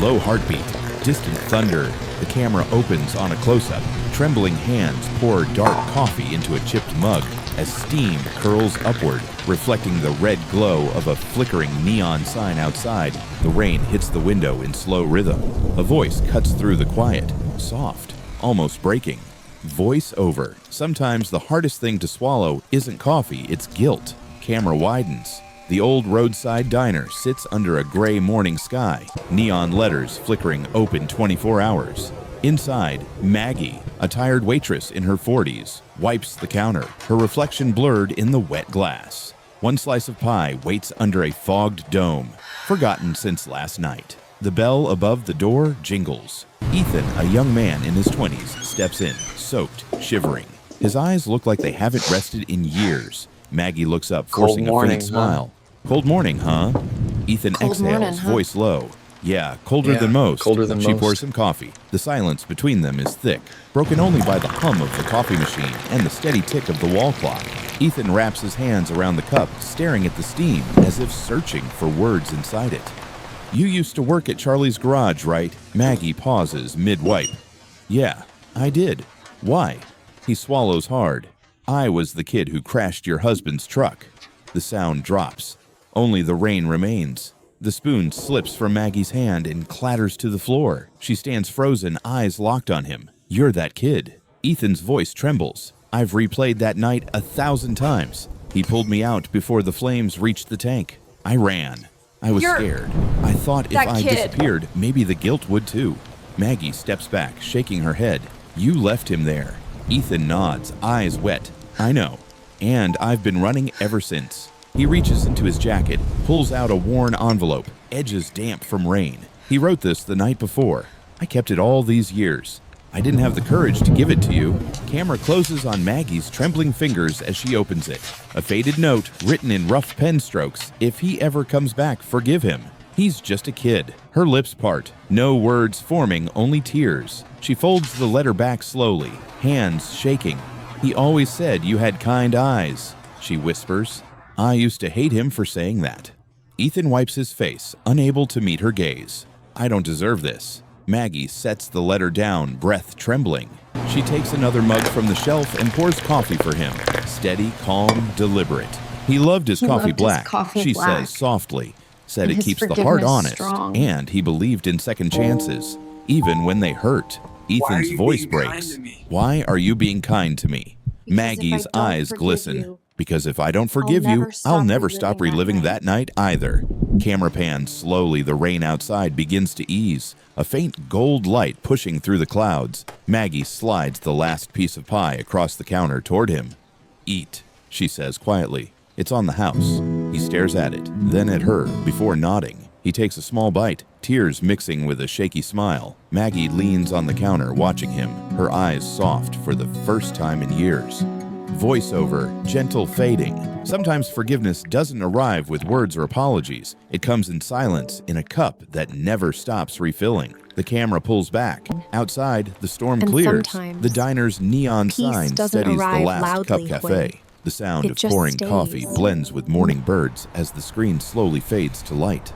Low heartbeat, distant thunder. The camera opens on a close-up. Trembling hands pour dark coffee into a chipped mug as steam curls upward, reflecting the red glow of a flickering neon sign outside. The rain hits the window in slow rhythm. A voice cuts through the quiet, soft, almost breaking. Voice over. Sometimes the hardest thing to swallow isn't coffee, it's guilt. Camera widens. The old roadside diner sits under a gray morning sky, neon letters flickering open 24 hours. Inside, Maggie, a tired waitress in her 40s, wipes the counter, her reflection blurred in the wet glass. One slice of pie waits under a fogged dome, forgotten since last night. The bell above the door jingles. Ethan, a young man in his 20s, steps in, soaked, shivering. His eyes look like they haven't rested in years. Maggie looks up, forcing a faint smile. Cold morning, huh? Ethan exhales, voice low. Yeah, colder than most. She pours some coffee. The silence between them is thick, broken only by the hum of the coffee machine and the steady tick of the wall clock. Ethan wraps his hands around the cup, staring at the steam, as if searching for words inside it. You used to work at Charlie's garage, right? Maggie pauses mid-wipe. Yeah, I did. Why? He swallows hard. I was the kid who crashed your husband's truck. The sound drops. Only the rain remains. The spoon slips from Maggie's hand and clatters to the floor. She stands frozen, eyes locked on him. You're that kid. Ethan's voice trembles. I've replayed that night 1,000 times. He pulled me out before the flames reached the tank. I ran. I was scared. I thought if I disappeared, maybe the guilt would too. Maggie steps back, shaking her head. You left him there. Ethan nods, eyes wet. I know. And I've been running ever since. He reaches into his jacket, pulls out a worn envelope, edges damp from rain. He wrote this the night before. I kept it all these years. I didn't have the courage to give it to you. Camera closes on Maggie's trembling fingers as she opens it. A faded note, written in rough pen strokes. If he ever comes back, forgive him. He's just a kid. Her lips part. No words forming, only tears. She folds the letter back slowly, hands shaking. He always said you had kind eyes, she whispers. I used to hate him for saying that. Ethan wipes his face, unable to meet her gaze. I don't deserve this. Maggie sets the letter down, breath trembling. She takes another mug from the shelf and pours coffee for him. Steady, calm, deliberate. He loved his coffee black, she says softly. Said it keeps the heart honest, and he believed in second chances, even when they hurt. Ethan's voice breaks. Why are you being kind to me? Maggie's eyes glisten. Because if I don't forgive you, I'll never stop reliving that night either. Camera pans slowly. The rain outside begins to ease. A faint gold light pushing through the clouds. Maggie slides the last piece of pie across the counter toward him. Eat, she says quietly. It's on the house. He stares at it, then at her, before nodding. He takes a small bite, tears mixing with a shaky smile. Maggie leans on the counter, watching him, her eyes soft for the first time in years. Voiceover, gentle fading. Sometimes forgiveness doesn't arrive with words or apologies. It comes in silence, in a cup that never stops refilling. The camera pulls back. Outside, the storm clears. The diner's neon sign steadies the last cup cafe. The sound of pouring coffee blends with morning birds as the screen slowly fades to light.